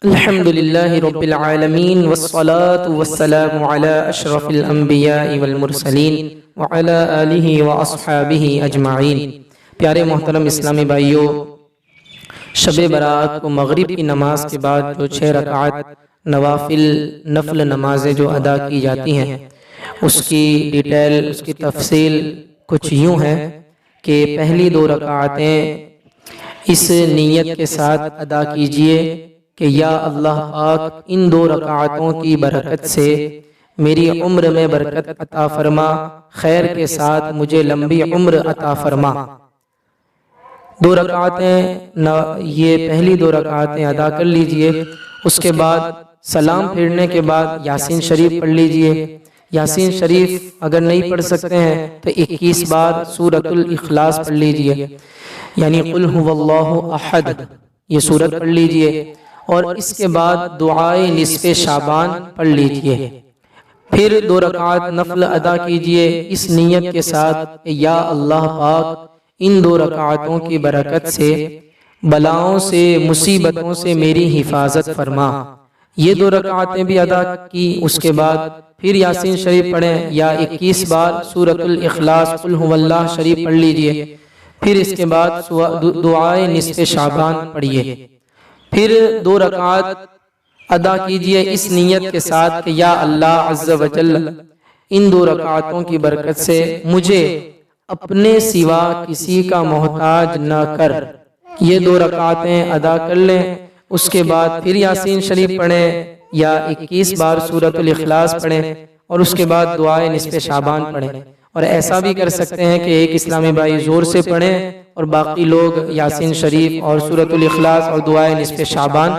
الحمد لله رب العالمين والصلاة والسلام على أشرف الأنبياء والمرسلين وعلى آله وأصحابه أجمعين۔ پیارے محترم اسلامی بھائیوں، شب برات کو مغرب کی نماز کے بعد جو 6 رکعت نفل نمازیں جو ادا کی جاتی ہیں، اس کی ڈیٹیل، اس کی تفصیل کچھ یوں ہے کہ پہلی 2 رکعتیں اس نیت کے ساتھ ادا کیجئے کہ یا اللہ پاک ان 2 رکعتوں کی برکت سے میری عمر میں برکت عطا فرما، خیر کے ساتھ مجھے لمبی عمر عطا فرما۔ 2 رکعتیں یہ پہلی 2 رکعتیں ادا کر لیجئے۔ اس کے بعد سلام پھیرنے کے بعد یاسین شریف پڑھ لیجئے۔ یاسین شریف اگر نہیں پڑھ سکتے ہیں تو 21 بار سورۃ الاخلاص پڑھ لیجئے، یعنی قل هو اللہ احد، یہ سورت پڑھ لیجئے۔ اور اس کے بعد دعائے نصف شعبان پڑھ لیجئے۔ پھر 2 رکعت نفل ادا کیجئے اس نیت کے ساتھ کہ یا اللہ پاک ان 2 رکعتوں کی برکت سے بلاؤں سے، مصیبتوں سے میری حفاظت فرما۔ یہ 2 رکعتیں بھی ادا کی، اس کے بعد پھر یاسین شریف پڑھیں یا 21 بار سورۃ الاخلاص قل هو اللہ شریف پڑھ لیجئے۔ پھر اس کے بعد دعائے نصف شعبان پڑھیے۔ پھر 2 رکعت ادا کیجئے اس نیت کے ساتھ کہ یا اللہ عز و جل ان 2 رکعتوں کی برکت سے مجھے اپنے سوا کسی کا محتاج نہ کر۔ یہ 2 رکعتیں ادا کر لیں، اس کے بعد پھر یاسین شریف پڑھیں یا 21 بار سورۃ الاخلاص پڑھیں، اور اس کے بعد دعائے نصف شعبان پڑھیں۔ اور ایسا بھی کر سکتے ہیں کہ ایک اسلامی بھائی زور سے پڑھیں اور باقی لوگ یاسین شریف اور سورۃ الاخلاص اور دعائے نصف شعبان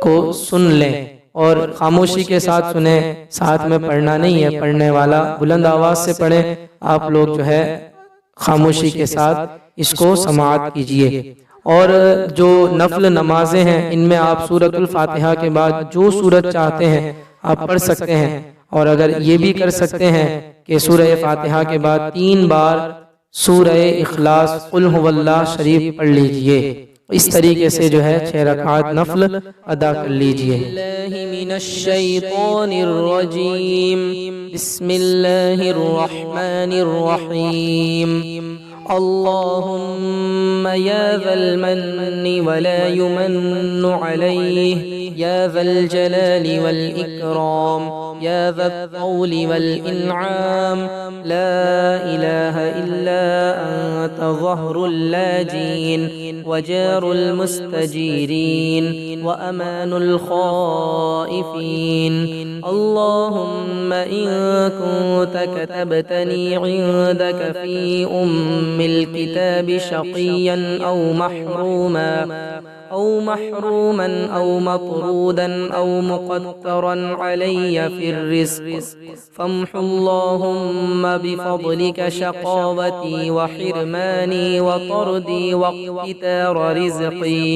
کو سن لیں، اور خاموشی کے ساتھ سنیں، ساتھ میں پڑھنا نہیں ہے، پڑھنے والا بلند آواز سے پڑھیں، آپ لوگ جو ہے خاموشی کے ساتھ اس کو سماعت کیجئے۔ اور جو نفل نمازیں ہیں ان میں آپ سورۃ الفاتحہ کے بعد جو سورت چاہتے ہیں آپ پڑھ سکتے ہیں، اور اگر یہ بھی کر سکتے ہیں کہ سورہ فاتحہ کے بعد 3 بار سورہ اخلاص قل هو اللہ شریف پڑھ لیجئے۔ اس طریقے سے جو ہے 6 رکعت نفل ادا کر لیجئے۔ من الشیطان الرجیم، بسم اللہ الرحمن الرحیم۔ اللهم يا ذا المن ولا يمن عليه، يا ذا الجلال والإكرام، يا ذا الطول والإنعام، لا إله إلا أنت ظهر اللاجين وجار المستجيرين وأمان الخائفين۔ اللهم إن كنت كتبتني عندك في الكتاب شقيا أو محروما أو مطرودا أو مقترا علي في الرزق، فامح اللهم بفضلك شقاوتي وحرماني وطردي واقتتار رزقي،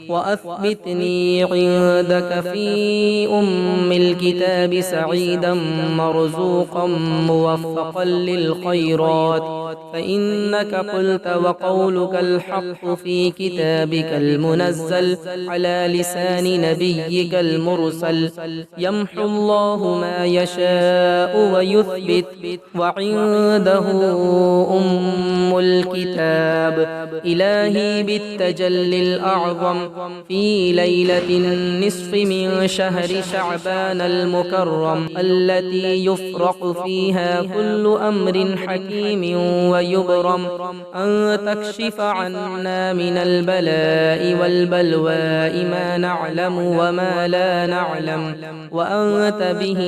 وأثبتني عندك في الكتاب سعيدا مرزوقا موفقا للخيرات، فإنك قلت وقولك الحق في كتابك المنزل على لسان نبيك المرسل، يمحو الله ما يشاء ويثبت وعنده الكتاب۔ إلهي بالتجلي الأعظم في ليلة النصف من شهر شعبان المكرم التي يفرق فيها كل أمر حكيم ويبرم، أن تكشف عنا من البلاء والبلواء ما نعلم وما لا نعلم، وأنت به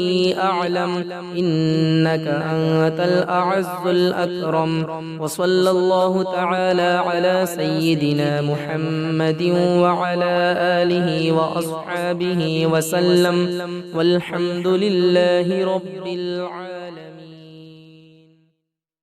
أعلم، إنك أنت الأعز الأكرم۔ وصلى الله تعالى على سيدنا محمد وعلى آله وأصحابه وسلم، والحمد لله رب العالمين۔